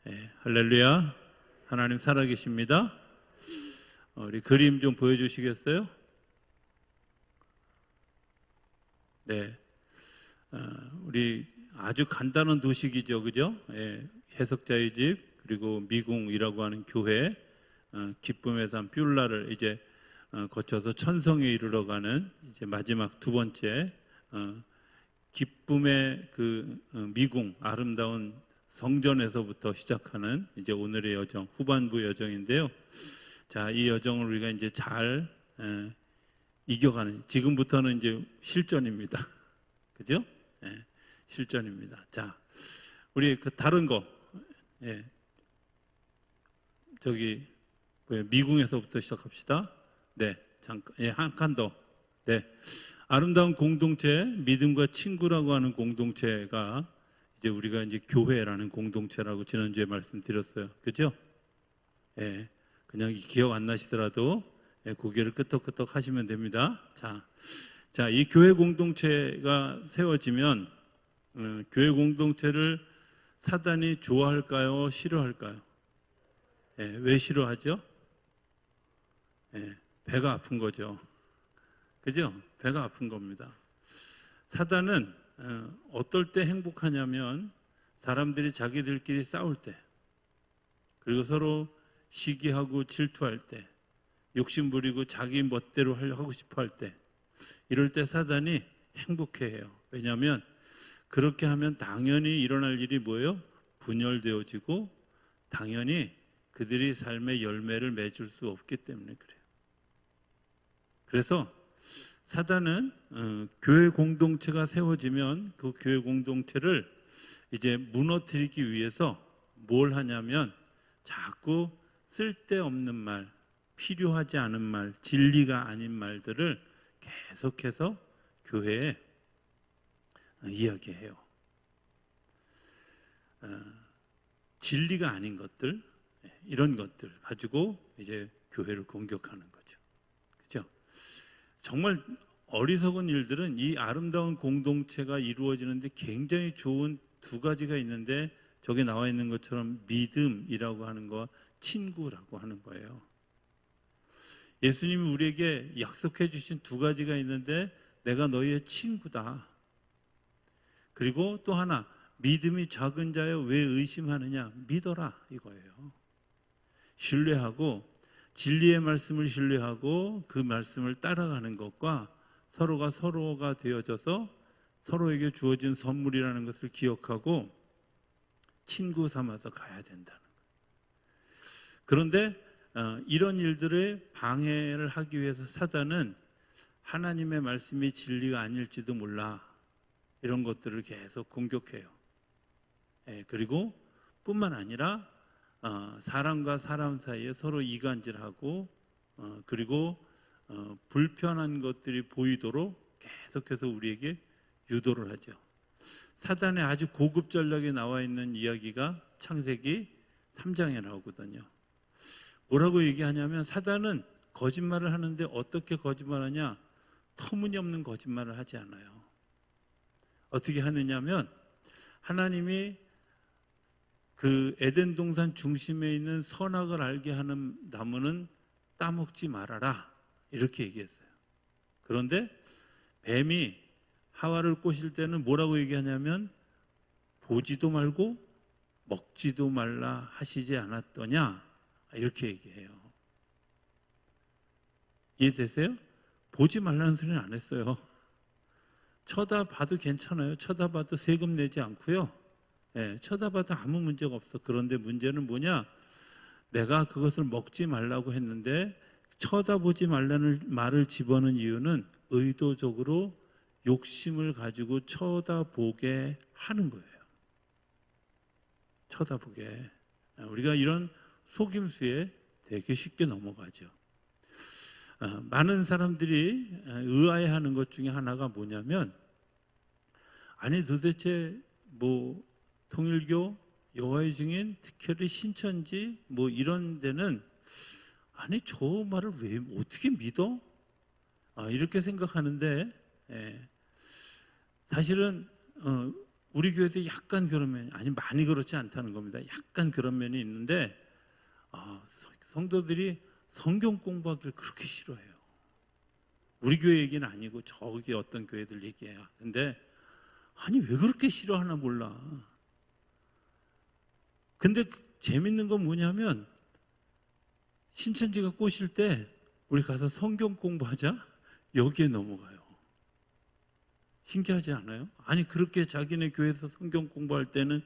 할렐루야. 하나님 살아계십니다. 우리 그림 좀 보여주시겠어요? 네. 우리 아주 간단한 도식이죠, 그죠? 해석자의 집, 그리고 미궁이라고 하는 교회, 기쁨의 산 뷸라를 이제 거쳐서 천성에 이르러가는 이제 마지막 두 번째 기쁨의 그 미궁, 아름다운 성전에서부터 시작하는 이제 오늘의 여정, 후반부 여정인데요. 자, 이 여정을 우리가 이제 잘 이겨가는, 지금부터는 이제 실전입니다. 그죠? 실전입니다. 자, 우리 그 다른 거, 저기 미궁에서부터 시작합시다. 네, 잠깐, 한 칸 더. 네, 아름다운 공동체, 믿음과 친구라고 하는 공동체가 이제 우리가 이제 교회라는 공동체라고 지난주에 말씀드렸어요. 그죠? 그냥 기억 안 나시더라도 고개를 끄덕끄덕 하시면 됩니다. 자, 이 교회 공동체가 세워지면 교회 공동체를 사단이 좋아할까요? 싫어할까요? 왜 싫어하죠? 배가 아픈 거죠. 그죠? 배가 아픈 겁니다. 사단은 어떨 때 행복하냐면 사람들이 자기들끼리 싸울 때, 그리고 서로 시기하고 질투할 때, 욕심 부리고 자기 멋대로 하고 싶어 할 때, 이럴 때 사단이 행복해해요. 왜냐하면 그렇게 하면 당연히 일어날 일이 뭐예요? 분열되어지고 당연히 그들이 삶의 열매를 맺을 수 없기 때문에 그래요. 그래서 사단은 교회 공동체가 세워지면 그 교회 공동체를 이제 무너뜨리기 위해서 뭘 하냐면 자꾸 쓸데없는 말, 필요하지 않은 말, 진리가 아닌 말들을 계속해서 교회에 이야기해요. 진리가 아닌 것들, 이런 것들 가지고 이제 교회를 공격하는 거죠. 그죠? 정말 어리석은 일들은 이 아름다운 공동체가 이루어지는데 굉장히 좋은 두 가지가 있는데, 저게 나와 있는 것처럼 믿음이라고 하는 거, 친구라고 하는 거예요. 예수님이 우리에게 약속해 주신 두 가지가 있는데, 내가 너희의 친구다. 그리고 또 하나, 믿음이 작은 자여 왜 의심하느냐? 믿어라, 이거예요. 신뢰하고, 진리의 말씀을 신뢰하고 그 말씀을 따라가는 것과 서로가 되어져서 서로에게 주어진 선물이라는 것을 기억하고 친구 삼아서 가야 된다는 거예요. 그런데 이런 일들을 방해를 하기 위해서 사단은 하나님의 말씀이 진리가 아닐지도 몰라, 이런 것들을 계속 공격해요. 그리고 뿐만 아니라 사람과 사람 사이에 서로 이간질하고 그리고 불편한 것들이 보이도록 계속해서 우리에게 유도를 하죠. 사단의 아주 고급 전략에 나와 있는 이야기가 창세기 3장에 나오거든요. 뭐라고 얘기하냐면 사단은 거짓말을 하는데 어떻게 거짓말하냐? 터무니없는 거짓말을 하지 않아요. 어떻게 하느냐면 하나님이 그 에덴 동산 중심에 있는 선악을 알게 하는 나무는 따먹지 말아라, 이렇게 얘기했어요. 그런데 뱀이 하와를 꼬실 때는 뭐라고 얘기하냐면 보지도 말고 먹지도 말라 하시지 않았더냐, 이렇게 얘기해요. 이해되세요? 보지 말라는 소리는 안 했어요. 쳐다봐도 괜찮아요. 쳐다봐도 세금 내지 않고요. 쳐다봐도 아무 문제가 없어. 그런데 문제는 뭐냐? 내가 그것을 먹지 말라고 했는데 쳐다보지 말라는 말을 집어넣은 이유는 의도적으로 욕심을 가지고 쳐다보게 하는 거예요. 쳐다보게. 우리가 이런 속임수에 되게 쉽게 넘어가죠. 많은 사람들이 의아해하는 것 중에 하나가 뭐냐면, 아니 도대체 뭐 통일교, 여호와의 증인, 특별히 신천지 뭐 이런 데는 아니 저 말을 왜 어떻게 믿어? 이렇게 생각하는데 사실은 우리 교회도 약간 그런 면이, 아니 많이 그렇지 않다는 겁니다. 약간 그런 면이 있는데 성도들이 성경 공부하기를 그렇게 싫어해요. 우리 교회 얘기는 아니고 저기 어떤 교회들 얘기해요. 근데 아니 왜 그렇게 싫어하나 몰라. 근데 재밌는 건 뭐냐면 신천지가 꼬실 때 우리 가서 성경 공부하자, 여기에 넘어가요. 신기하지 않아요? 아니 그렇게 자기네 교회에서 성경 공부할 때는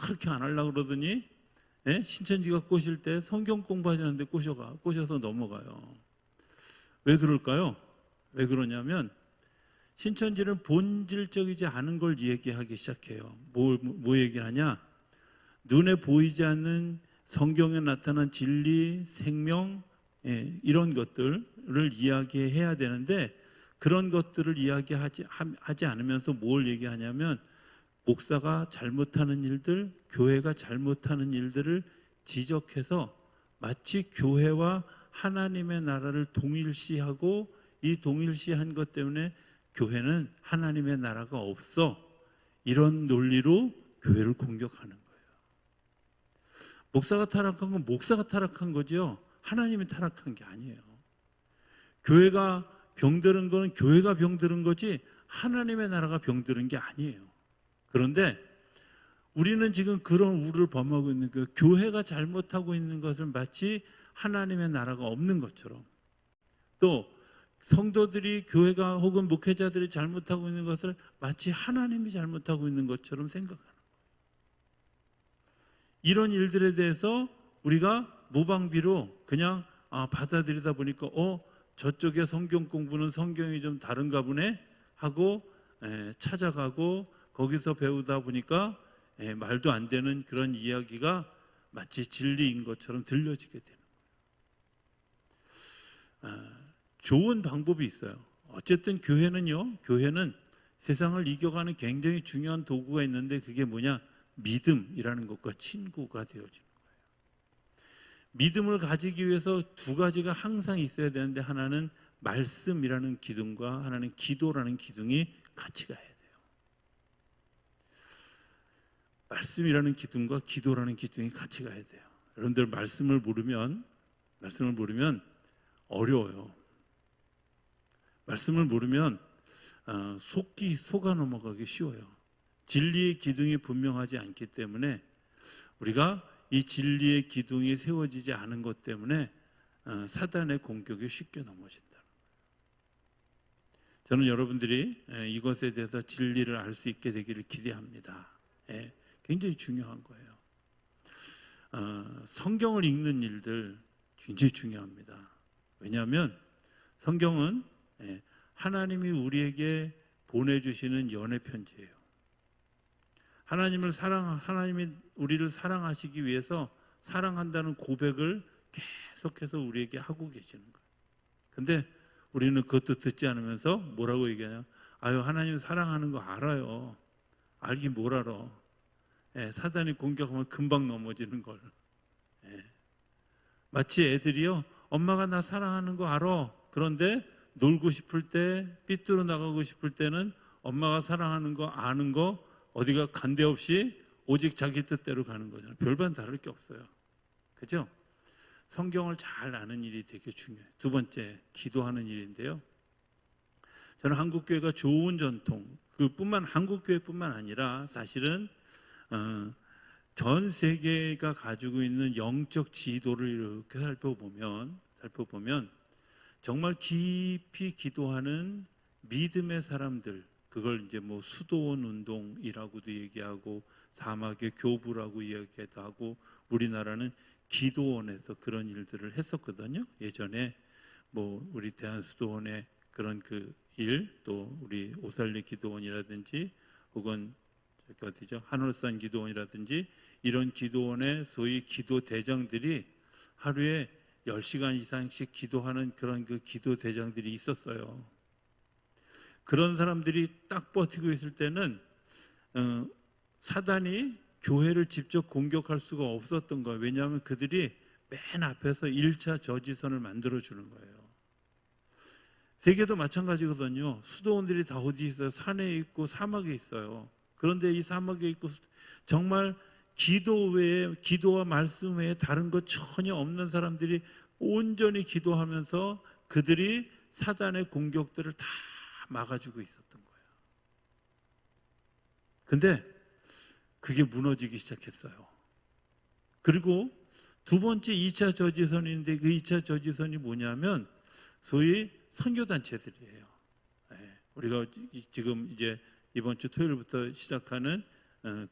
그렇게 안 하려고 그러더니 신천지가 꼬실 때 성경 공부하자는데 꼬셔서 넘어가요. 왜 그럴까요? 왜 그러냐면 신천지는 본질적이지 않은 걸 얘기하기 시작해요. 뭐 얘기하냐? 눈에 보이지 않는 성경에 나타난 진리, 생명, 이런 것들을 이야기해야 되는데 그런 것들을 이야기하지 않으면서 뭘 얘기하냐면 목사가 잘못하는 일들, 교회가 잘못하는 일들을 지적해서 마치 교회와 하나님의 나라를 동일시하고 이 동일시한 것 때문에 교회는 하나님의 나라가 없어, 이런 논리로 교회를 공격하는 거예요. 목사가 타락한 건 목사가 타락한 거죠. 하나님이 타락한 게 아니에요. 교회가 병들은 거는 교회가 병들은 거지 하나님의 나라가 병들은 게 아니에요. 그런데 우리는 지금 그런 우를 범하고 있는 그 교회가 잘못하고 있는 것을 마치 하나님의 나라가 없는 것처럼, 또 성도들이 교회가 혹은 목회자들이 잘못하고 있는 것을 마치 하나님이 잘못하고 있는 것처럼 생각하는 거예요. 이런 일들에 대해서 우리가 무방비로 그냥 받아들이다 보니까 저쪽에 성경 공부는 성경이 좀 다른가 보네 하고 찾아가고 거기서 배우다 보니까 말도 안 되는 그런 이야기가 마치 진리인 것처럼 들려지게 되는 거예요. 좋은 방법이 있어요. 어쨌든 교회는 세상을 이겨가는 굉장히 중요한 도구가 있는데 그게 뭐냐? 믿음이라는 것과 친구가 되어지는 거예요. 믿음을 가지기 위해서 두 가지가 항상 있어야 되는데 하나는 말씀이라는 기둥과 하나는 기도라는 기둥이 같이 가야 돼요. 말씀이라는 기둥과 기도라는 기둥이 같이 가야 돼요. 여러분들 말씀을 모르면 어려워요. 말씀을 모르면 속아 넘어가기 쉬워요. 진리의 기둥이 분명하지 않기 때문에 우리가 이 진리의 기둥이 세워지지 않은 것 때문에 사단의 공격에 쉽게 넘어진다는 거예요. 저는 여러분들이 이것에 대해서 진리를 알 수 있게 되기를 기대합니다. 굉장히 중요한 거예요. 성경을 읽는 일들 굉장히 중요합니다. 왜냐하면 성경은 하나님이 우리에게 보내주시는 연애 편지예요. 하나님이 우리를 사랑하시기 위해서 사랑한다는 고백을 계속해서 우리에게 하고 계시는 거예요. 근데 우리는 그것도 듣지 않으면서 뭐라고 얘기하냐? 하나님 사랑하는 거 알아요. 알긴 뭘 알아. 사단이 공격하면 금방 넘어지는 걸. 마치 애들이요, 엄마가 나 사랑하는 거 알아. 그런데 놀고 싶을 때, 삐뚤어 나가고 싶을 때는 엄마가 사랑하는 거 아는 거 어디가 간데 없이 오직 자기 뜻대로 가는 거잖아요. 별반 다를 게 없어요. 그죠? 성경을 잘 아는 일이 되게 중요해요. 두 번째, 기도하는 일인데요. 저는 한국교회가 좋은 전통, 한국교회뿐만 아니라 사실은 전 세계가 가지고 있는 영적 지도를 이렇게 살펴보면 정말 깊이 기도하는 믿음의 사람들, 그걸 이제 뭐 수도원 운동이라고도 얘기하고 사막의 교부라고 이야기도 하고, 우리나라는 기도원에서 그런 일들을 했었거든요. 예전에 뭐 우리 대한수도원의 그런 그 일, 또 우리 오살리 기도원이라든지 혹은 저기 어디죠? 한월산 기도원이라든지 이런 기도원의 소위 기도 대장들이 하루에 10시간 이상씩 기도하는 그런 그 기도 대장들이 있었어요. 그런 사람들이 딱 버티고 있을 때는 사단이 교회를 직접 공격할 수가 없었던 거예요. 왜냐하면 그들이 맨 앞에서 1차 저지선을 만들어주는 거예요. 세계도 마찬가지거든요. 수도원들이 다 어디 있어요? 산에 있고 사막에 있어요. 그런데 이 사막에 있고 정말 기도 외에, 기도와 말씀 외에 다른 것 전혀 없는 사람들이 온전히 기도하면서 그들이 사단의 공격들을 다 막아주고 있었던 거예요. 근데 그게 무너지기 시작했어요. 그리고 두 번째 2차 저지선인데, 그 2차 저지선이 뭐냐면 소위 선교단체들이에요. 우리가 지금 이제 이번 주 토요일부터 시작하는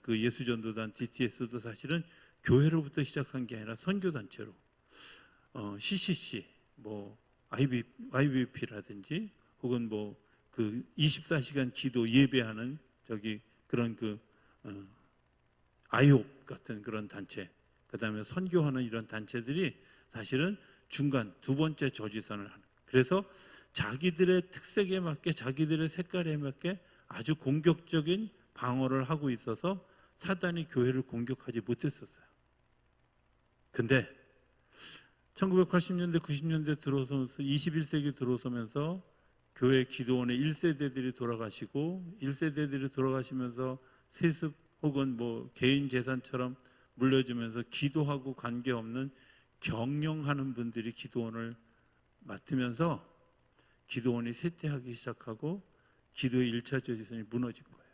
그 예수전도단 DTS도 사실은 교회로부터 시작한 게 아니라 선교단체로, CCC, 뭐 IBP라든지 혹은 뭐 그 24시간 기도 예배하는 저기 그런 그 아이홉 같은 그런 단체, 그 다음에 선교하는 이런 단체들이 사실은 중간 두 번째 저지선을 하는, 그래서 자기들의 특색에 맞게, 자기들의 색깔에 맞게 아주 공격적인 방어를 하고 있어서 사단이 교회를 공격하지 못했었어요. 근데 1980년대, 90년대 들어서면서 21세기 들어서면서 교회 기도원의 1세대들이 돌아가시고, 1세대들이 돌아가시면서 세습 혹은 뭐 개인 재산처럼 물려주면서 기도하고 관계없는 경영하는 분들이 기도원을 맡으면서 기도원이 쇠퇴하기 시작하고 기도의 1차 저지선이 무너진 거예요.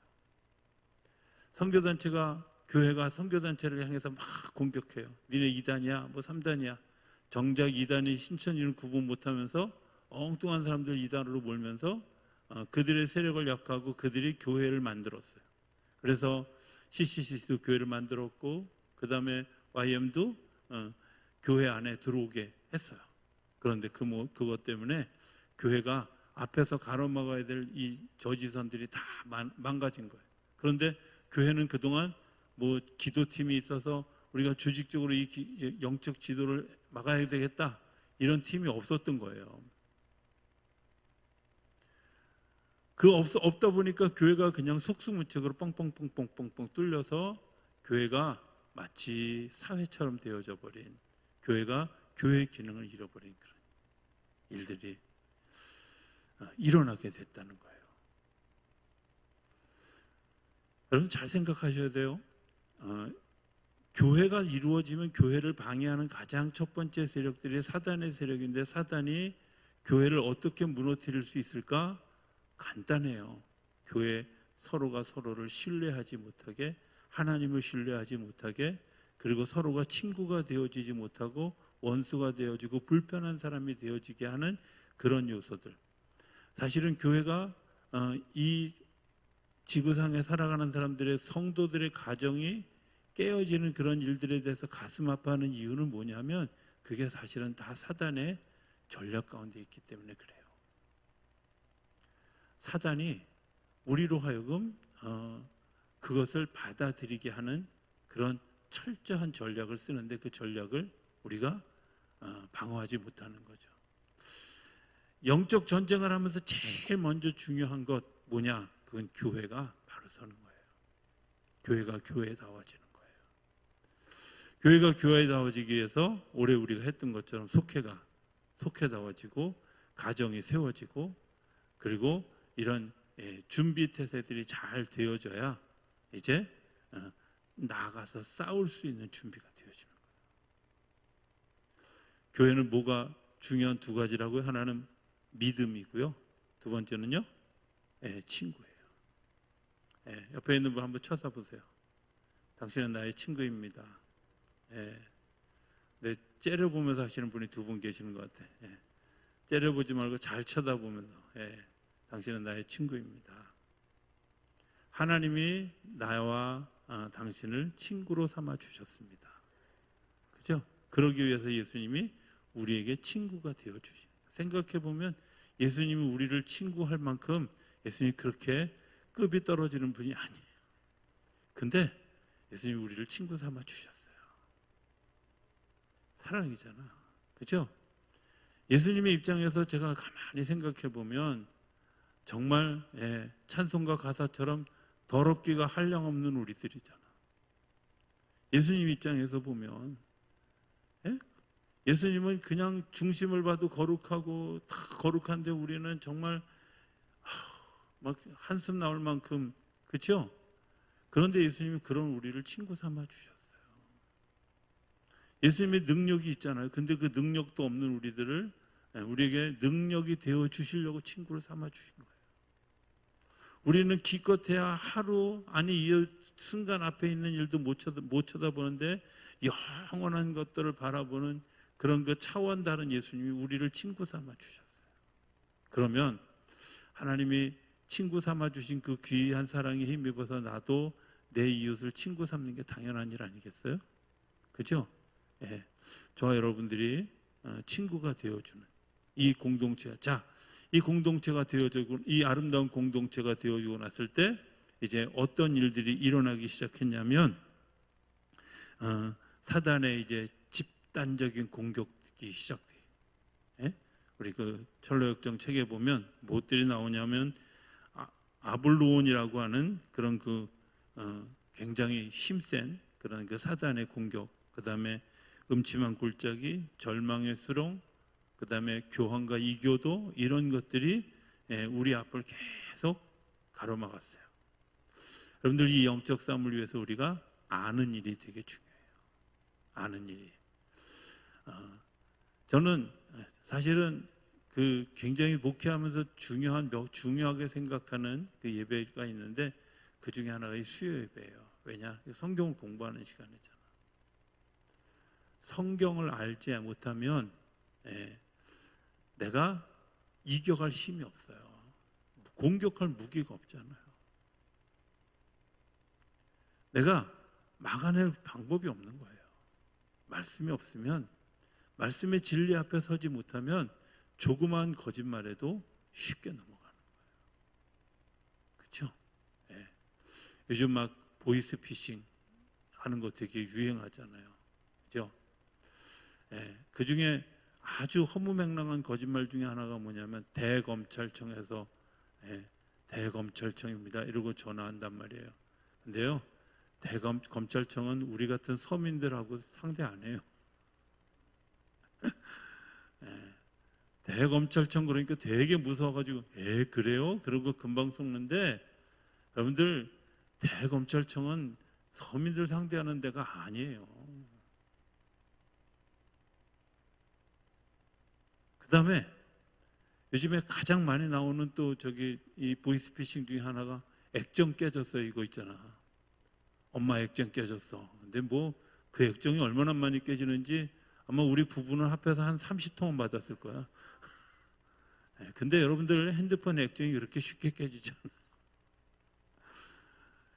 선교단체가, 교회가 선교단체를 향해서 막 공격해요. 니네 2단이야 뭐 3단이야. 정작 2단이 신천지를 구분 못하면서 엉뚱한 사람들 2단으로 몰면서 그들의 세력을 약화하고 그들이 교회를 만들었어요. 그래서 CCC도 교회를 만들었고, 그 다음에 YM도 교회 안에 들어오게 했어요. 그런데 그것 때문에 교회가 앞에서 가로막아야 될 이 저지선들이 다 망가진 거예요. 그런데 교회는 그동안 뭐 기도팀이 있어서 우리가 조직적으로 이 영적 지도를 막아야 되겠다, 이런 팀이 없었던 거예요. 없다 보니까 교회가 그냥 속수무책으로 뻥뻥뻥뻥뻥뻥 뚫려서 교회가 마치 사회처럼 되어져 버린, 교회가 교회의 기능을 잃어버린 그런 일들이 일어나게 됐다는 거예요. 여러분 잘 생각하셔야 돼요. 교회가 이루어지면 교회를 방해하는 가장 첫 번째 세력들이 사단의 세력인데, 사단이 교회를 어떻게 무너뜨릴 수 있을까? 간단해요. 교회 서로가 서로를 신뢰하지 못하게, 하나님을 신뢰하지 못하게, 그리고 서로가 친구가 되어지지 못하고 원수가 되어지고 불편한 사람이 되어지게 하는 그런 요소들. 사실은 교회가 이 지구상에 살아가는 사람들의, 성도들의 가정이 깨어지는 그런 일들에 대해서 가슴 아파하는 이유는 뭐냐면, 그게 사실은 다 사단의 전략 가운데 있기 때문에 그래요. 사단이 우리로 하여금 그것을 받아들이게 하는 그런 철저한 전략을 쓰는데, 그 전략을 우리가 방어하지 못하는 거죠. 영적 전쟁을 하면서 제일 먼저 중요한 것 뭐냐? 그건 교회가 바로 서는 거예요. 교회가 교회다워지는 거예요. 교회가 교회다워지기 위해서 올해 우리가 했던 것처럼 속회가 속회다워지고, 가정이 세워지고, 그리고 이런 준비 태세들이 잘 되어져야 이제 나아가서 싸울 수 있는 준비가 되어지는 거예요. 교회는 뭐가 중요한 두 가지라고요? 하나는 믿음이고요, 두 번째는요, 친구예요. 옆에 있는 분 한번 쳐다보세요. 당신은 나의 친구입니다. 네, 째려보면서 하시는 분이 두 분 계시는 것 같아. 째려보지 말고 잘 쳐다보면서, 당신은 나의 친구입니다. 하나님이 나와 당신을 친구로 삼아 주셨습니다. 그죠? 그러기 위해서 예수님이 우리에게 친구가 되어 주신. 생각해 보면 예수님이 우리를 친구할 만큼 예수님이 그렇게 급이 떨어지는 분이 아니에요. 근데 예수님이 우리를 친구 삼아 주셨어요. 사랑이잖아. 그죠? 예수님의 입장에서 제가 가만히 생각해 보면 정말 찬송가 가사처럼 더럽기가 한량없는 우리들이잖아. 예수님 입장에서 보면 예수님은 그냥 중심을 봐도 거룩하고 다 거룩한데, 우리는 정말 막 한숨 나올 만큼, 그렇죠? 그런데 예수님이 그런 우리를 친구 삼아 주셨어요. 예수님의 능력이 있잖아요. 근데 그 능력도 없는 우리들을 우리에게 능력이 되어 주시려고 친구를 삼아 주신 거예요. 우리는 기껏해야 하루, 아니 이 순간 앞에 있는 일도 못 쳐다보는데 영원한 것들을 바라보는 그런 그 차원 다른 예수님이 우리를 친구 삼아 주셨어요. 그러면 하나님이 친구 삼아 주신 그 귀한 사랑에 힘입어서 나도 내 이웃을 친구 삼는 게 당연한 일 아니겠어요? 그죠? 예. 저와 여러분들이 친구가 되어주는 이 공동체, 자, 이 공동체가 되어지고, 이 아름다운 공동체가 되어지고 났을 때 이제 어떤 일들이 일어나기 시작했냐면 사단의 이제 집단적인 공격이 시작돼요. 예? 우리 그 철로역정 책에 보면 무엇들이 나오냐면 아블로온이라고 하는 그런 그 굉장히 힘센 그런 그 사단의 공격, 그 다음에 음침한 골짜기, 절망의 수렁, 그 다음에 교황과 이교도, 이런 것들이 우리 앞을 계속 가로막았어요. 여러분들, 이 영적 싸움을 위해서 우리가 아는 일이 되게 중요해요. 아는 일이. 저는 사실은 그 굉장히 목회하면서 중요하게 생각하는 그 예배가 있는데 그 중에 하나가 이 수요 예배예요. 왜냐? 성경을 공부하는 시간이잖아. 성경을 알지 못하면 내가 이겨갈 힘이 없어요. 공격할 무기가 없잖아요. 내가 막아낼 방법이 없는 거예요. 말씀이 없으면, 말씀의 진리 앞에 서지 못하면 조그마한 거짓말에도 쉽게 넘어가는 거예요. 그렇죠? 예. 요즘 막 보이스피싱 하는 거 되게 유행하잖아요. 그렇죠? 예. 그 중에 아주 허무맹랑한 거짓말 중에 하나가 뭐냐면 대검찰청에서 대검찰청입니다 이러고 전화한단 말이에요. 근데요, 대검찰청은 우리 같은 서민들하고 상대 안 해요. 대검찰청 그러니까 되게 무서워가지고 그래요? 그러고 금방 속는데, 여러분들, 대검찰청은 서민들 상대하는 데가 아니에요. 그 다음에 요즘에 가장 많이 나오는 또 이 보이스피싱 중에 하나가 액정 깨졌어, 이거 있잖아. 엄마 액정 깨졌어. 근데 뭐 그 액정이 얼마나 많이 깨지는지 아마 우리 부부는 합해서 한 30통은 받았을 거야. 근데 여러분들, 핸드폰 액정이 그렇게 쉽게 깨지잖아.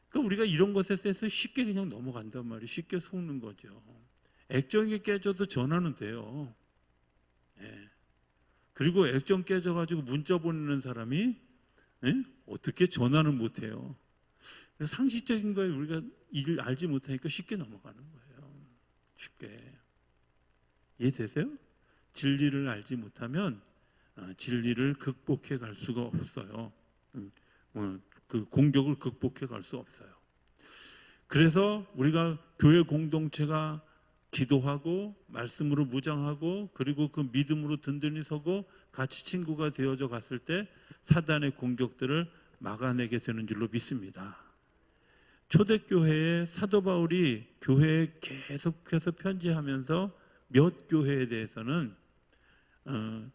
그러니까 우리가 이런 것에 대해서 쉽게 그냥 넘어간단 말이에요. 쉽게 속는 거죠. 액정이 깨져도 전화는 돼요. 그리고 액정 깨져가지고 문자 보내는 사람이 어떻게 전화를 못해요. 그래서 상식적인 거에 우리가 이를 알지 못하니까 쉽게 넘어가는 거예요. 쉽게. 이해되세요? 진리를 알지 못하면 진리를 극복해 갈 수가 없어요. 그 공격을 극복해 갈 수 없어요. 그래서 우리가 교회 공동체가 기도하고 말씀으로 무장하고 그리고 그 믿음으로 든든히 서고 같이 친구가 되어져 갔을 때 사단의 공격들을 막아내게 되는 줄로 믿습니다. 초대교회에 사도 바울이 교회에 계속해서 편지하면서 몇 교회에 대해서는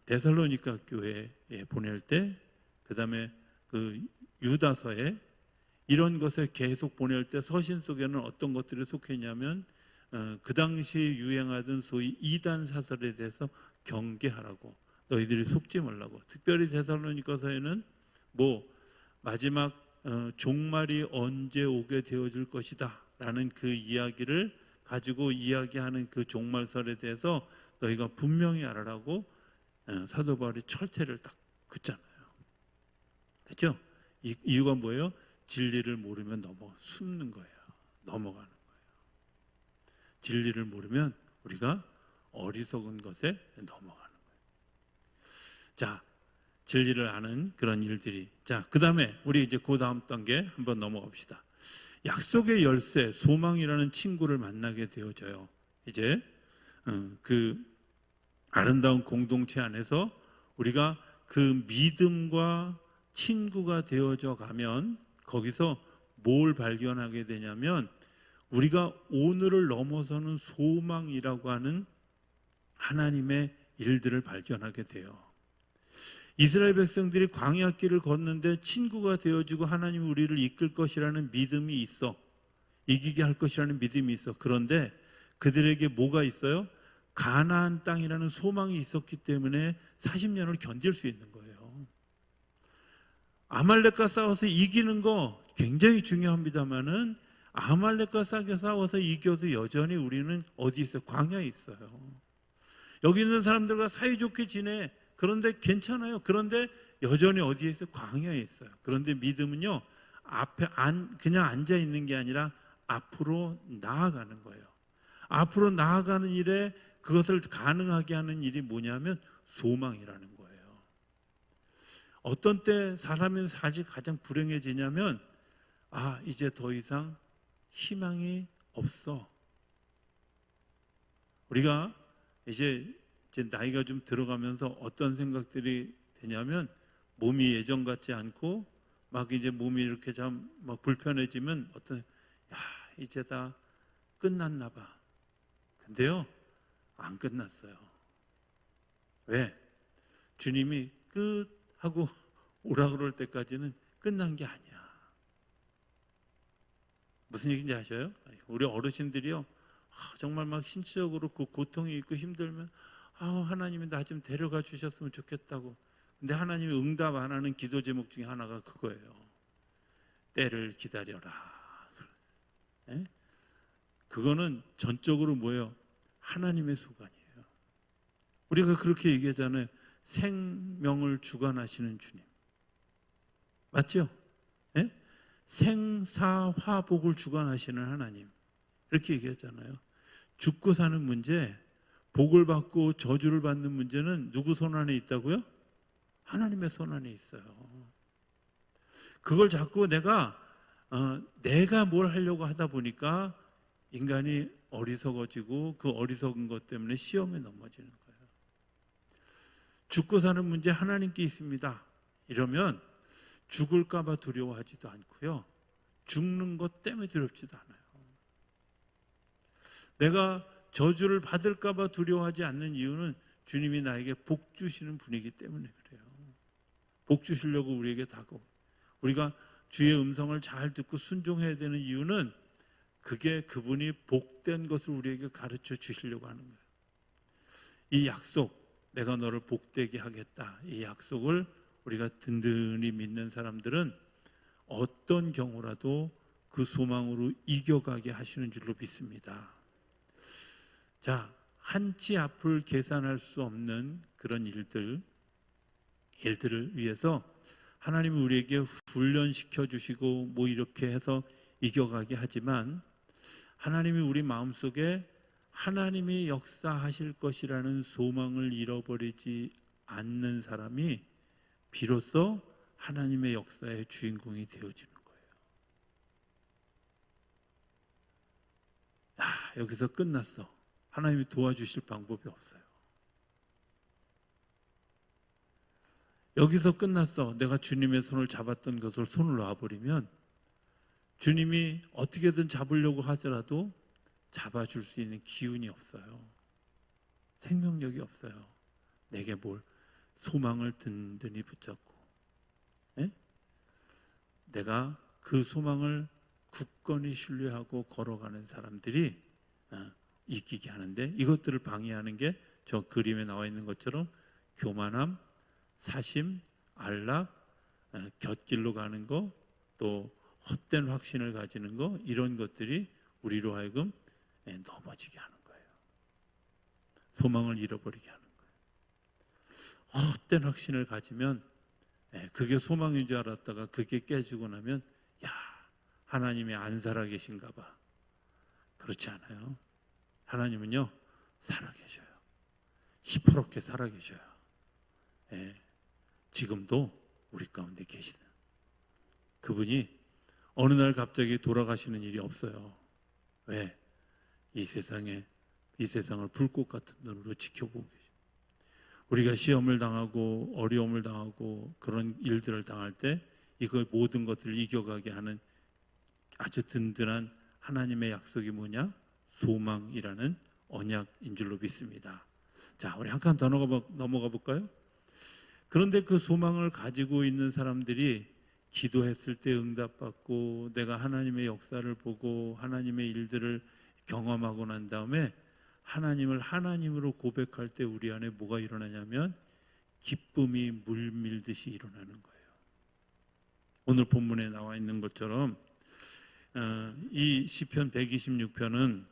데살로니가 교회에 보낼 때, 그 다음에 그 유다서에 이런 것을 계속 보낼 때 서신 속에는 어떤 것들이 속해 있냐면 그 당시에 유행하던 소위 이단 사설에 대해서 경계하라고, 너희들이 속지 말라고. 특별히 데살로니가서에는 뭐 마지막 종말이 언제 오게 되어질 것이다 라는 그 이야기를 가지고 이야기하는 그 종말설에 대해서 너희가 분명히 알아라고 사도 바울이 철퇴를 딱 긋잖아요. 그렇죠? 이유가 뭐예요? 진리를 모르면 숨는 거예요. 넘어가는 거예요. 진리를 모르면 우리가 어리석은 것에 넘어가는 거예요. 자, 진리를 아는 그런 일들이. 자, 그 다음에 우리 이제 그 다음 단계 한번 넘어갑시다. 약속의 열쇠, 소망이라는 친구를 만나게 되어져요. 이제 그 아름다운 공동체 안에서 우리가 그 믿음과 친구가 되어져 가면 거기서 뭘 발견하게 되냐면 우리가 오늘을 넘어서는 소망이라고 하는 하나님의 일들을 발견하게 돼요. 이스라엘 백성들이 광야길을 걷는데 친구가 되어주고 하나님이 우리를 이끌 것이라는 믿음이 있어. 이기게 할 것이라는 믿음이 있어. 그런데 그들에게 뭐가 있어요? 가나안 땅이라는 소망이 있었기 때문에 40년을 견딜 수 있는 거예요. 아말렉과 싸워서 이기는 거 굉장히 중요합니다만은 아말렉과 싸워서 이겨도 여전히 우리는 어디 있어요? 광야에 있어요. 여기 있는 사람들과 사이좋게 지내. 그런데 괜찮아요. 그런데 여전히 어디에 있어요? 광야에 있어요. 그런데 믿음은요, 앞에 그냥 앉아 있는 게 아니라 앞으로 나아가는 거예요. 앞으로 나아가는 일에 그것을 가능하게 하는 일이 뭐냐면 소망이라는 거예요. 어떤 때 사람의 삶이 가장 불행해지냐면 이제 더 이상 희망이 없어. 우리가 이제 나이가 좀 들어가면서 어떤 생각들이 되냐면 몸이 예전 같지 않고 막 이제 몸이 이렇게 좀 막 불편해지면 이제 다 끝났나 봐. 근데요, 안 끝났어요. 왜? 주님이 끝 하고 오라 그럴 때까지는 끝난 게 아니야. 무슨 얘기인지 아셔요? 우리 어르신들이요, 정말 막 신체적으로 그 고통이 있고 힘들면 하나님이 나 좀 데려가 주셨으면 좋겠다고. 근데 하나님이 응답 안 하는 기도 제목 중에 하나가 그거예요. 때를 기다려라. 네? 그거는 전적으로 뭐예요? 하나님의 소관이에요. 우리가 그렇게 얘기하잖아요. 생명을 주관하시는 주님. 맞죠? 네? 생사화복을 주관하시는 하나님. 이렇게 얘기하잖아요. 죽고 사는 문제, 복을 받고 저주를 받는 문제는 누구 손 안에 있다고요? 하나님의 손 안에 있어요. 그걸 자꾸 내가 뭘 하려고 하다 보니까 인간이 어리석어지고 그 어리석은 것 때문에 시험에 넘어지는 거예요. 죽고 사는 문제 하나님께 있습니다. 이러면 죽을까 봐 두려워하지도 않고요. 죽는 것 때문에 두렵지도 않아요. 내가 저주를 받을까 봐 두려워하지 않는 이유는 주님이 나에게 복 주시는 분이기 때문에 그래요. 복 주시려고 우리에게 다가오고 우리가 주의 음성을 잘 듣고 순종해야 되는 이유는 그게 그분이 복된 것을 우리에게 가르쳐 주시려고 하는 거예요. 이 약속, 내가 너를 복되게 하겠다. 이 약속을 우리가 든든히 믿는 사람들은 어떤 경우라도 그 소망으로 이겨가게 하시는 줄로 믿습니다. 자, 한치 앞을 계산할 수 없는 그런 일들을 위해서 하나님이 우리에게 훈련시켜 주시고 뭐 이렇게 해서 이겨가게 하지만 하나님이 우리 마음속에 하나님이 역사하실 것이라는 소망을 잃어버리지 않는 사람이 비로소 하나님의 역사의 주인공이 되어지는 거예요. 여기서 끝났어. 하나님이 도와주실 방법이 없어요. 여기서 끝났어. 내가 주님의 손을 잡았던 것을 손을 놔버리면 주님이 어떻게든 잡으려고 하더라도 잡아줄 수 있는 기운이 없어요. 생명력이 없어요. 내게 뭘 소망을 든든히 붙잡고 내가 그 소망을 굳건히 신뢰하고 걸어가는 사람들이 이기게 하는데 이것들을 방해하는 게 저 그림에 나와 있는 것처럼 교만함, 사심, 안락, 곁길로 가는 거, 또 헛된 확신을 가지는 거 이런 것들이 우리로 하여금 넘어지게 하는 거예요. 소망을 잃어버리게 하는 거예요. 헛된 확신을 가지면 그게 소망인 줄 알았다가 그게 깨지고 나면 하나님이 안 살아계신가 봐. 그렇지 않아요. 하나님은요 살아계셔요. 시퍼렇게 살아계셔요. 지금도 우리 가운데 계시다. 그분이 어느 날 갑자기 돌아가시는 일이 없어요. 왜? 이 세상을 불꽃 같은 눈으로 지켜보고 계십니다. 우리가 시험을 당하고 어려움을 당하고 그런 일들을 당할 때 이거 모든 것들을 이겨가게 하는 아주 든든한 하나님의 약속이 뭐냐? 소망이라는 언약인 줄로 믿습니다. 자, 우리 한 칸 더 넘어가 볼까요? 그런데 그 소망을 가지고 있는 사람들이 기도했을 때 응답받고 내가 하나님의 역사를 보고 하나님의 일들을 경험하고 난 다음에 하나님을 하나님으로 고백할 때 우리 안에 뭐가 일어나냐면 기쁨이 물밀듯이 일어나는 거예요. 오늘 본문에 나와 있는 것처럼 이 시편 126편은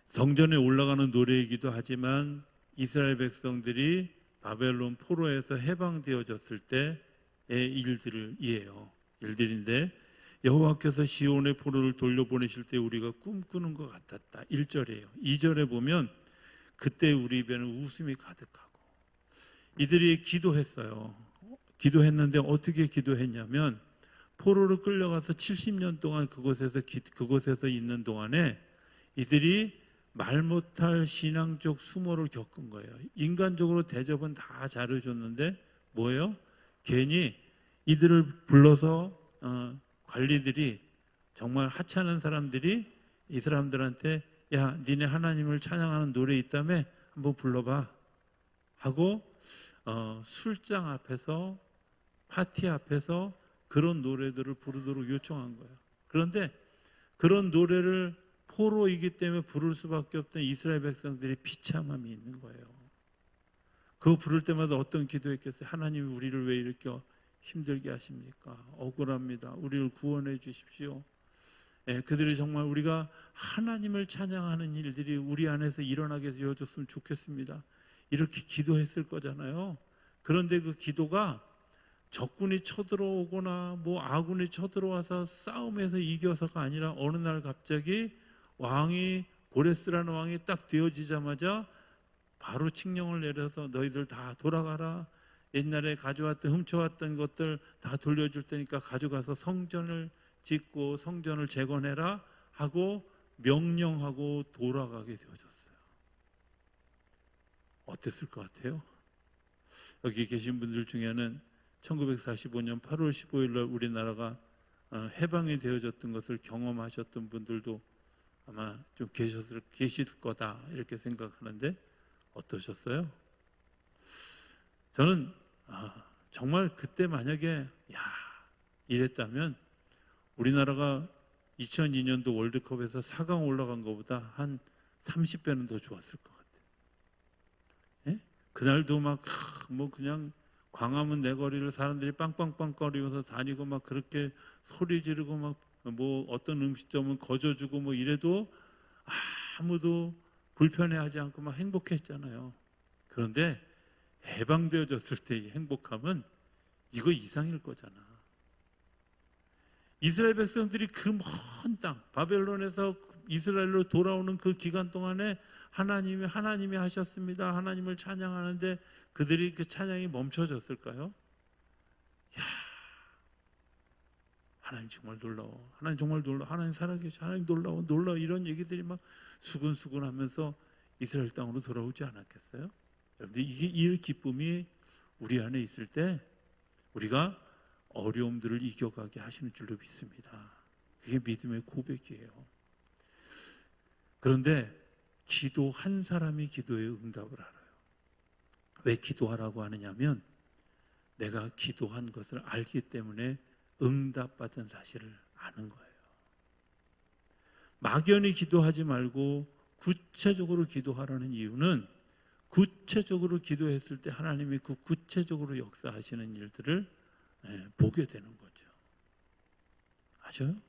성전에 올라가는 노래이기도 하지만 이스라엘 백성들이 바벨론 포로에서 해방되어졌을 때의 일들인데 여호와께서 시온의 포로를 돌려보내실 때 우리가 꿈꾸는 것 같았다. 1절이에요. 2절에 보면 그때 우리 입에는 웃음이 가득하고 이들이 기도했어요. 기도했는데 어떻게 기도했냐면 포로로 끌려가서 70년 동안 그곳에서 있는 동안에 이들이 말 못할 신앙적 수모를 겪은 거예요. 인간적으로 대접은 다 잘해줬는데 뭐예요? 괜히 이들을 불러서 관리들이 정말 하찮은 사람들이 이 사람들한테 야, 니네 하나님을 찬양하는 노래 있다며 한번 불러봐 하고 술장 앞에서 파티 앞에서 그런 노래들을 부르도록 요청한 거예요. 그런데 그런 노래를 포로이기 때문에 부를 수밖에 없던 이스라엘 백성들이 비참함이 있는 거예요. 그거 부를 때마다 어떤 기도했겠어요? 하나님이 우리를 왜 이렇게 힘들게 하십니까? 억울합니다. 우리를 구원해 주십시오. 그들이 정말 우리가 하나님을 찬양하는 일들이 우리 안에서 일어나게 되어줬으면 좋겠습니다. 이렇게 기도했을 거잖아요. 그런데 그 기도가 적군이 쳐들어오거나 뭐 아군이 쳐들어와서 싸움에서 이겨서가 아니라 어느 날 갑자기 왕이 고레스라는 왕이 딱 되어지자마자 바로 칙령을 내려서 너희들 다 돌아가라. 옛날에 가져왔던 훔쳐왔던 것들 다 돌려줄 테니까 가져가서 성전을 짓고 성전을 재건해라 하고 명령하고 돌아가게 되어졌어요. 어땠을 것 같아요? 여기 계신 분들 중에는 1945년 8월 15일 날 우리나라가 해방이 되어졌던 것을 경험하셨던 분들도 아마 좀 계실 거다 이렇게 생각하는데 어떠셨어요? 저는 정말 그때 만약에 이랬다면 우리나라가 2002년도 월드컵에서 4강 올라간 것보다 한 30배는 더 좋았을 것 같아요. 예? 그날도 막 뭐 그냥 광화문 내거리를 사람들이 빵빵빵거리면서 다니고 막 그렇게 소리 지르고 막 뭐 어떤 음식점은 거저주고 뭐 이래도 아무도 불편해하지 않고 막 행복했잖아요. 그런데 해방되어졌을 때의 행복함은 이거 이상일 거잖아. 이스라엘 백성들이 그 먼 땅 바벨론에서 이스라엘로 돌아오는 그 기간 동안에 하나님이 하셨습니다. 하나님을 찬양하는데 그들이 그 찬양이 멈춰졌을까요? 하나님 정말 놀라워. 하나님 정말 놀라워. 하나님 살아계셔. 하나님 놀라워. 놀라워. 이런 얘기들이 막 수근수근하면서 이스라엘 땅으로 돌아오지 않았겠어요? 여러분들 이 기쁨이 우리 안에 있을 때 우리가 어려움들을 이겨가게 하시는 줄로 믿습니다. 그게 믿음의 고백이에요. 그런데 기도한 사람이 기도의 응답을 알아요. 왜 기도하라고 하느냐면 내가 기도한 것을 알기 때문에 응답받은 사실을 아는 거예요. 막연히 기도하지 말고 구체적으로 기도하라는 이유는 구체적으로 기도했을 때 하나님이 그 구체적으로 역사하시는 일들을 보게 되는 거죠. 아셔요?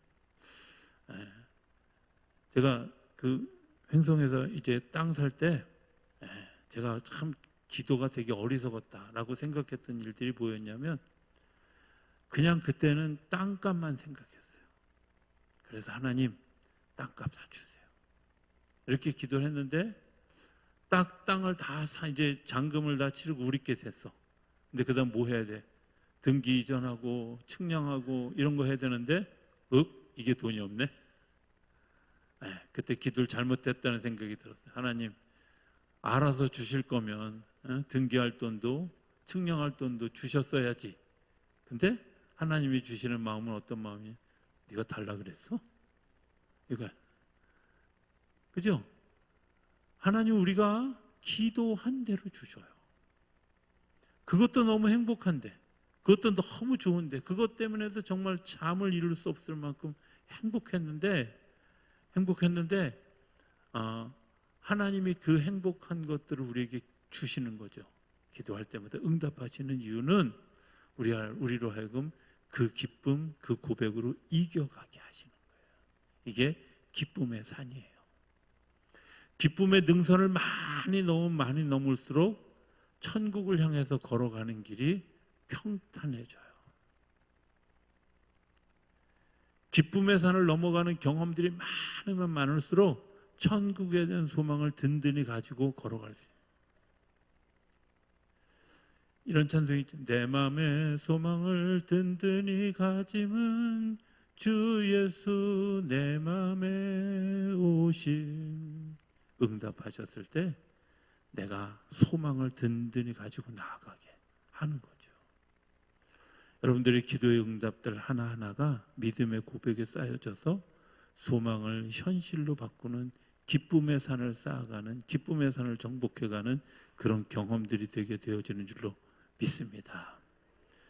제가 그 횡성에서 이제 땅 살 때 제가 참 기도가 되게 어리석었다라고 생각했던 일들이 뭐였냐면 그냥 그때는 땅값만 생각했어요. 그래서 하나님 땅값 다 주세요. 이렇게 기도를 했는데 딱 땅을 다 이제 잔금을 다 치르고 우리께 됐어. 근데 그 다음 뭐 해야 돼? 등기 이전하고 측량하고 이런 거 해야 되는데 이게 돈이 없네. 그때 기도를 잘못했다는 생각이 들었어요. 하나님 알아서 주실 거면 등기할 돈도 측량할 돈도 주셨어야지. 근데 하나님이 주시는 마음은 어떤 마음이에요? 네가 달라 그랬어? 이거 그죠? 하나님 우리가 기도한 대로 주셔요. 그것도 너무 행복한데, 그것도 너무 좋은데, 그것 때문에도 정말 잠을 이룰 수 없을 만큼 행복했는데 하나님이 그 행복한 것들을 우리에게 주시는 거죠. 기도할 때마다 응답하시는 이유는 우리로 하여금 그 기쁨, 그 고백으로 이겨가게 하시는 거예요. 이게 기쁨의 산이에요. 기쁨의 능선을 많이 넘을수록 천국을 향해서 걸어가는 길이 평탄해져요. 기쁨의 산을 넘어가는 경험들이 많으면 많을수록 천국에 대한 소망을 든든히 가지고 걸어갈 수 있어요. 이런 찬송이 있죠. 내 마음의 소망을 든든히 가짐은 주 예수 내 마음에 오심. 응답하셨을 때 내가 소망을 든든히 가지고 나아가게 하는 거죠. 여러분들의 기도의 응답들 하나하나가 믿음의 고백에 쌓여져서 소망을 현실로 바꾸는 기쁨의 산을 쌓아가는, 기쁨의 산을 정복해가는 그런 경험들이 되게 되어지는 줄로 믿습니다.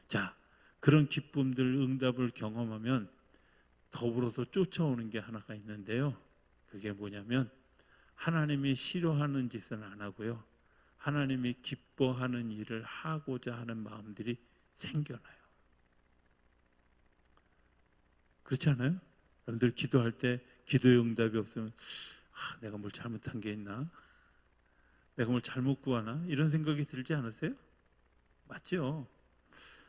자, 그런 기쁨들, 응답을 경험하면 더불어서 쫓아오는 게 하나가 있는데요. 그게 뭐냐면 하나님이 싫어하는 짓은 안 하고요, 하나님이 기뻐하는 일을 하고자 하는 마음들이 생겨나요. 그렇지 않아요? 여러분들 기도할 때 기도의 응답이 없으면 내가 뭘 잘못한 게 있나? 내가 뭘 잘못 구하나? 이런 생각이 들지 않으세요? 맞죠?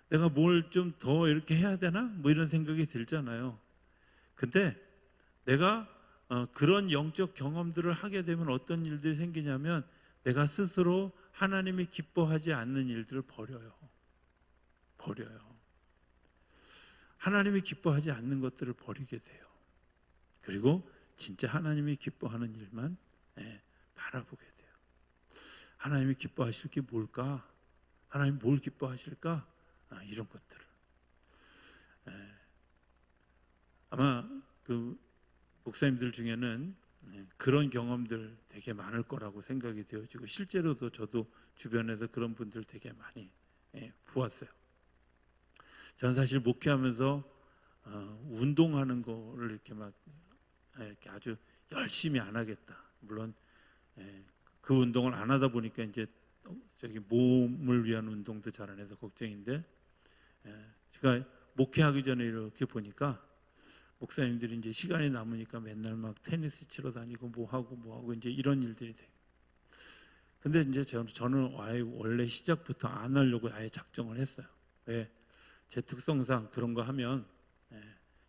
내가 뭘 좀 더 이렇게 해야 되나? 뭐 이런 생각이 들잖아요. 근데 내가 그런 영적 경험들을 하게 되면 어떤 일들이 생기냐면 내가 스스로 하나님이 기뻐하지 않는 일들을 버려요. 하나님이 기뻐하지 않는 것들을 버리게 돼요. 그리고 진짜 하나님이 기뻐하는 일만 바라보게 돼요. 하나님이 기뻐하실 게 뭘까? 하나님 뭘 기뻐하실까? 이런 것들을. 아마 그 목사님들 중에는 그런 경험들 되게 많을 거라고 생각이 되어지고, 실제로도 저도 주변에서 그런 분들 되게 많이 보았어요. 저는 사실 목회하면서 운동하는 거를 이렇게 아주 열심히 안 하겠다. 물론 그 운동을 안 하다 보니까 이제 몸을 위한 운동도 잘 안 해서 걱정인데, 제가 목회하기 전에 이렇게 보니까 목사님들이 이제 시간이 남으니까 맨날 막 테니스 치러 다니고 뭐 하고 이제 이런 일들이 돼요. 근데 이제 저는 원래 시작부터 안 하려고 아예 작정을 했어요. 왜? 제 특성상 그런 거 하면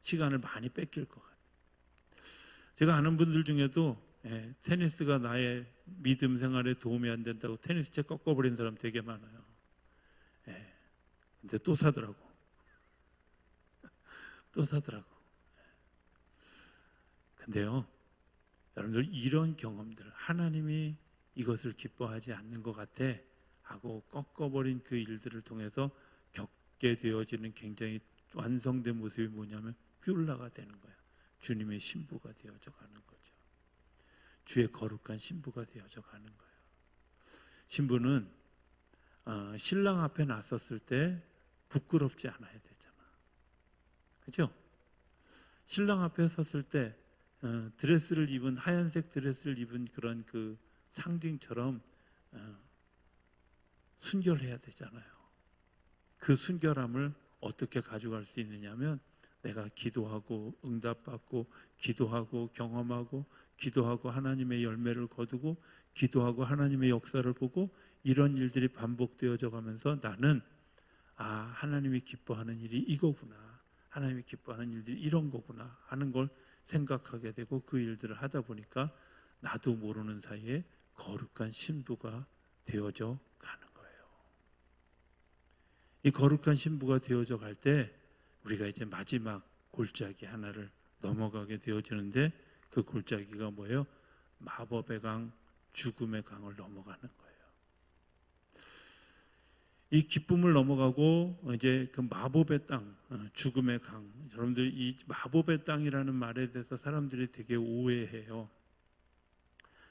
시간을 많이 뺏길 것 같아요. 제가 아는 분들 중에도 테니스가 나의 믿음 생활에 도움이 안 된다고 테니스채 꺾어버린 사람 되게 많아요. 근데 또 사더라고. 근데요, 여러분들 이런 경험들, 하나님이 이것을 기뻐하지 않는 것 같아 하고 꺾어버린 그 일들을 통해서 겪게 되어지는 굉장히 완성된 모습이 뭐냐면 뷸라가 되는 거예요. 주님의 신부가 되어져 가는 거죠. 주의 거룩한 신부가 되어져 가는 거예요. 신부는 신랑 앞에 나섰을 때 부끄럽지 않아야 되잖아. 그죠? 신랑 앞에 섰을 때 하얀색 드레스를 입은 그런 그 상징처럼 순결해야 되잖아요. 그 순결함을 어떻게 가져갈 수 있느냐면 내가 기도하고 응답받고 기도하고 경험하고 기도하고 하나님의 열매를 거두고 기도하고 하나님의 역사를 보고 이런 일들이 반복되어져 가면서 나는 하나님이 기뻐하는 일이 이거구나, 하나님이 기뻐하는 일들이 이런 거구나 하는 걸 생각하게 되고 그 일들을 하다 보니까 나도 모르는 사이에 거룩한 신부가 되어져 가는 거예요. 이 거룩한 신부가 되어져 갈 때 우리가 이제 마지막 골짜기 하나를 넘어가게 되어지는데 그 골짜기가 뭐예요? 마법의 강, 죽음의 강을 넘어가는 거예요. 이 기쁨을 넘어가고 이제 그 마법의 땅, 죽음의 강. 여러분들 이 마법의 땅이라는 말에 대해서 사람들이 되게 오해해요.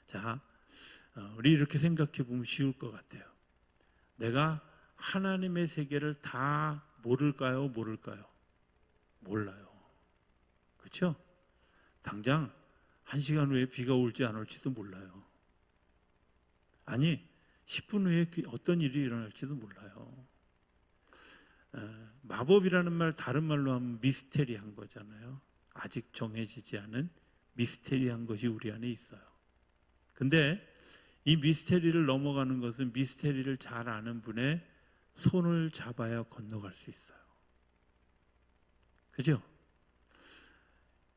자, 우리 이렇게 생각해 보면 쉬울 것 같아요. 내가 하나님의 세계를 다 모를까요? 모를까요? 몰라요. 그렇죠? 당장 1시간 후에 비가 올지 안 올지도 몰라요. 아니 10분 후에 어떤 일이 일어날지도 몰라요. 마법이라는 말 다른 말로 하면 미스테리한 거잖아요. 아직 정해지지 않은 미스테리한 것이 우리 안에 있어요. 근데 이 미스테리를 넘어가는 것은 미스테리를 잘 아는 분의 손을 잡아야 건너갈 수 있어요. 그죠?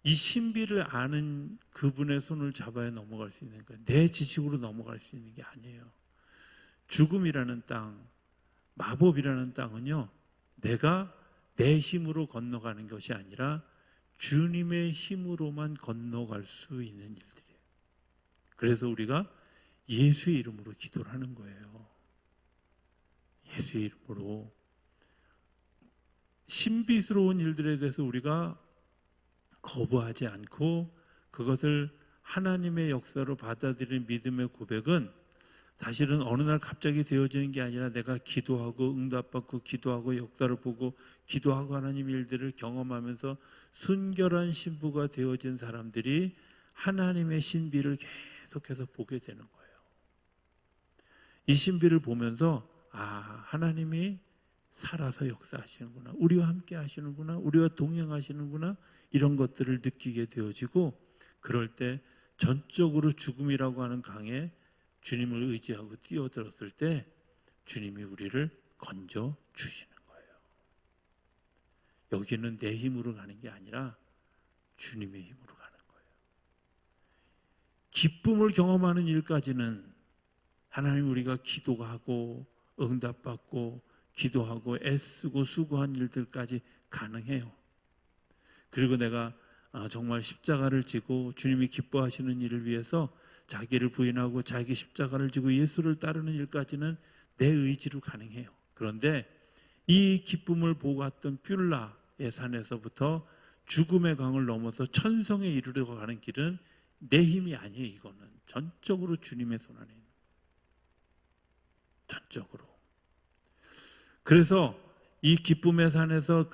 이 신비를 아는 그분의 손을 잡아야 넘어갈 수 있는 거예요. 내 지식으로 넘어갈 수 있는 게 아니에요. 죽음이라는 땅, 마법이라는 땅은요, 내가 내 힘으로 건너가는 것이 아니라 주님의 힘으로만 건너갈 수 있는 일들이에요. 그래서 우리가 예수의 이름으로 기도를 하는 거예요. 예수의 이름으로. 신비스러운 일들에 대해서 우리가 거부하지 않고 그것을 하나님의 역사로 받아들이는 믿음의 고백은 사실은 어느 날 갑자기 되어지는 게 아니라 내가 기도하고 응답받고 기도하고 역사를 보고 기도하고 하나님 일들을 경험하면서 순결한 신부가 되어진 사람들이 하나님의 신비를 계속해서 보게 되는 거예요. 이 신비를 보면서 하나님이 살아서 역사하시는구나, 우리와 함께 하시는구나, 우리와 동행하시는구나, 이런 것들을 느끼게 되어지고, 그럴 때 전적으로 죽음이라고 하는 강에 주님을 의지하고 뛰어들었을 때 주님이 우리를 건져 주시는 거예요. 여기는 내 힘으로 가는 게 아니라 주님의 힘으로 가는 거예요. 기쁨을 경험하는 일까지는 하나님, 우리가 기도하고 응답받고 기도하고 애쓰고 수고한 일들까지 가능해요. 그리고 내가 정말 십자가를 지고 주님이 기뻐하시는 일을 위해서 자기를 부인하고 자기 십자가를 지고 예수를 따르는 일까지는 내 의지로 가능해요. 그런데 이 기쁨을 보고 갔던 뷸라의 산에서부터 죽음의 강을 넘어서 천성에 이르러 가는 길은 내 힘이 아니에요. 이거는 전적으로 주님의 손 안에 있는 거예요. 전적으로. 그래서 이 기쁨의 산에서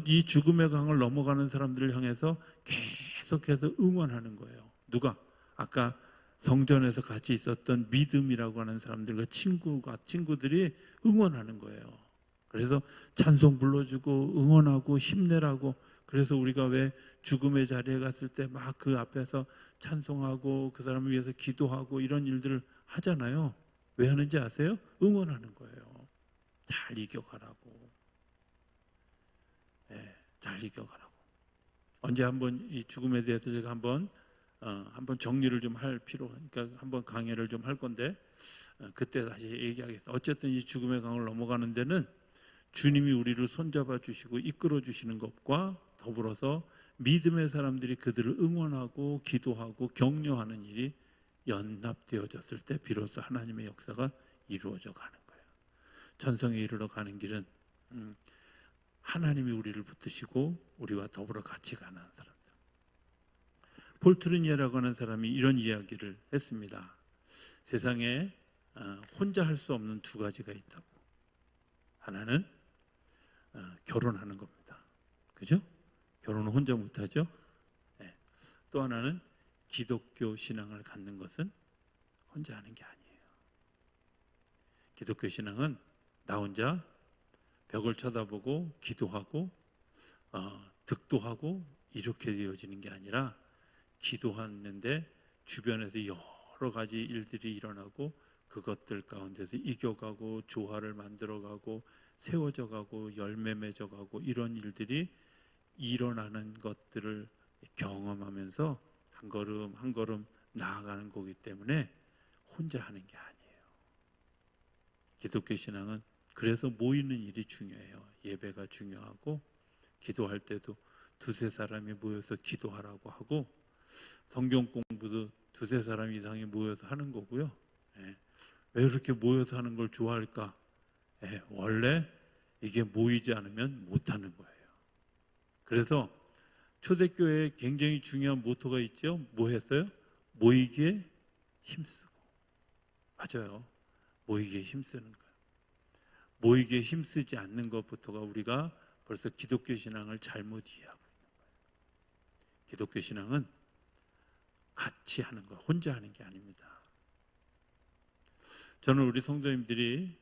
이 죽음의 강을 넘어가는 사람들을 향해서 계속해서 응원하는 거예요. 누가? 아까 성전에서 같이 있었던 믿음이라고 하는 사람들과 친구들이 응원하는 거예요. 그래서 찬송 불러주고 응원하고 힘내라고. 그래서 우리가 왜 죽음의 자리에 갔을 때 막 그 앞에서 찬송하고 그 사람을 위해서 기도하고 이런 일들을 하잖아요. 왜 하는지 아세요? 응원하는 거예요. 잘 이겨가라고. 네, 잘 이겨가라고. 언제 한번 이 죽음에 대해서 제가 한번 정리를 좀 할 그러니까 한번 강의를 좀 할 건데 그때 다시 얘기하겠습니다. 어쨌든 이 죽음의 강을 넘어가는 데는 주님이 우리를 손잡아 주시고 이끌어 주시는 것과 더불어서 믿음의 사람들이 그들을 응원하고 기도하고 격려하는 일이 연합되어졌을 때 비로소 하나님의 역사가 이루어져 가는 거예요. 천성에 이르러 가는 길은 하나님이 우리를 붙드시고 우리와 더불어 같이 가는 사람들. 폴 트루니에라고 하는 사람이 이런 이야기를 했습니다. 세상에 혼자 할 수 없는 두 가지가 있다고. 하나는 결혼하는 겁니다. 그죠? 결혼은 혼자 못하죠? 네. 또 하나는 기독교 신앙을 갖는 것은 혼자 하는 게 아니에요. 기독교 신앙은 나 혼자 벽을 쳐다보고 기도하고 득도하고 이렇게 되어지는 게 아니라 기도하는데 주변에서 여러 가지 일들이 일어나고 그것들 가운데서 이겨가고 조화를 만들어가고 세워져가고 열매 맺어가고 이런 일들이 일어나는 것들을 경험하면서 한 걸음 한 걸음 나아가는 거기 때문에 혼자 하는 게 아니에요. 기독교 신앙은 그래서 모이는 일이 중요해요. 예배가 중요하고 기도할 때도 두세 사람이 모여서 기도하라고 하고 성경 공부도 두세 사람 이상이 모여서 하는 거고요. 왜 이렇게 모여서 하는 걸 좋아할까? 원래 이게 모이지 않으면 못하는 거예요. 그래서 초대교회에 굉장히 중요한 모토가 있죠. 뭐 했어요? 모이기에 힘쓰고. 맞아요. 모이기에 힘쓰는 거예요. 모이기에 힘쓰지 않는 것부터가 우리가 벌써 기독교 신앙을 잘못 이해하고 있는 거예요. 기독교 신앙은 같이 하는 거, 혼자 하는 게 아닙니다. 저는 우리 성도님들이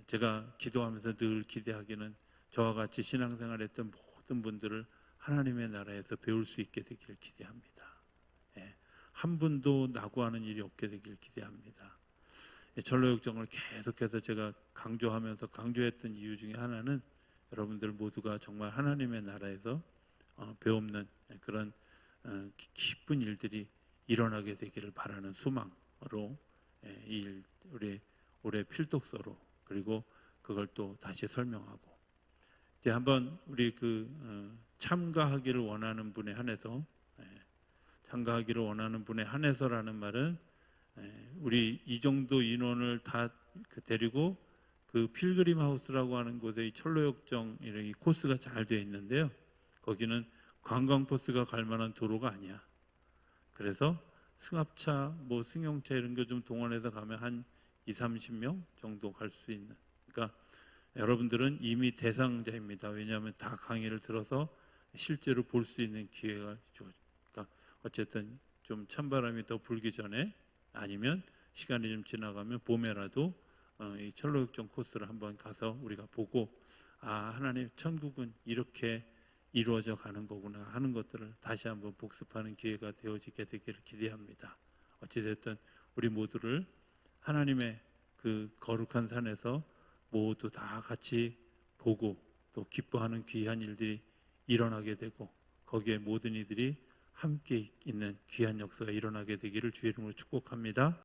제가 기도하면서 늘 기대하기는 저와 같이 신앙생활했던 모든 분들을 하나님의 나라에서 배울 수 있게 되기를 기대합니다. 한 분도 낙오하는 일이 없게 되기를 기대합니다. 전로역정을 계속해서 제가 강조하면서 강조했던 이유 중에 하나는 여러분들 모두가 정말 하나님의 나라에서 배움는 그런 기쁜 일들이 일어나게 되기를 바라는 소망으로 이 일, 우리 올해 필독서로 그리고 그걸 또 다시 설명하고 이제 한번 우리 참가하기를 원하는 분에 한해서 참가하기를 원하는 분에 한해서라는 말은 우리 이 정도 인원을 다 데리고 그 필그림 하우스라고 하는 곳에 이 철로역정 이런 코스가 잘 되어 있는데요. 거기는 관광버스가 갈 만한 도로가 아니야. 그래서 승합차, 뭐 승용차 이런 거 좀 동원해서 가면 한 20-30명 정도 갈 수 있는. 그러니까 여러분들은 이미 대상자입니다. 왜냐하면 다 강의를 들어서 실제로 볼 수 있는 기회가 그러니까 어쨌든 좀 찬바람이 더 불기 전에 아니면 시간이 좀 지나가면 봄에라도 이 철로역정 코스를 한번 가서 우리가 보고 하나님 천국은 이렇게 이루어져 가는 거구나 하는 것들을 다시 한번 복습하는 기회가 되어지게 되기를 기대합니다. 어찌됐든 우리 모두를 하나님의 그 거룩한 산에서 모두 다 같이 보고 또 기뻐하는 귀한 일들이 일어나게 되고 거기에 모든 이들이 함께 있는 귀한 역사가 일어나게 되기를 주의 이름으로 축복합니다.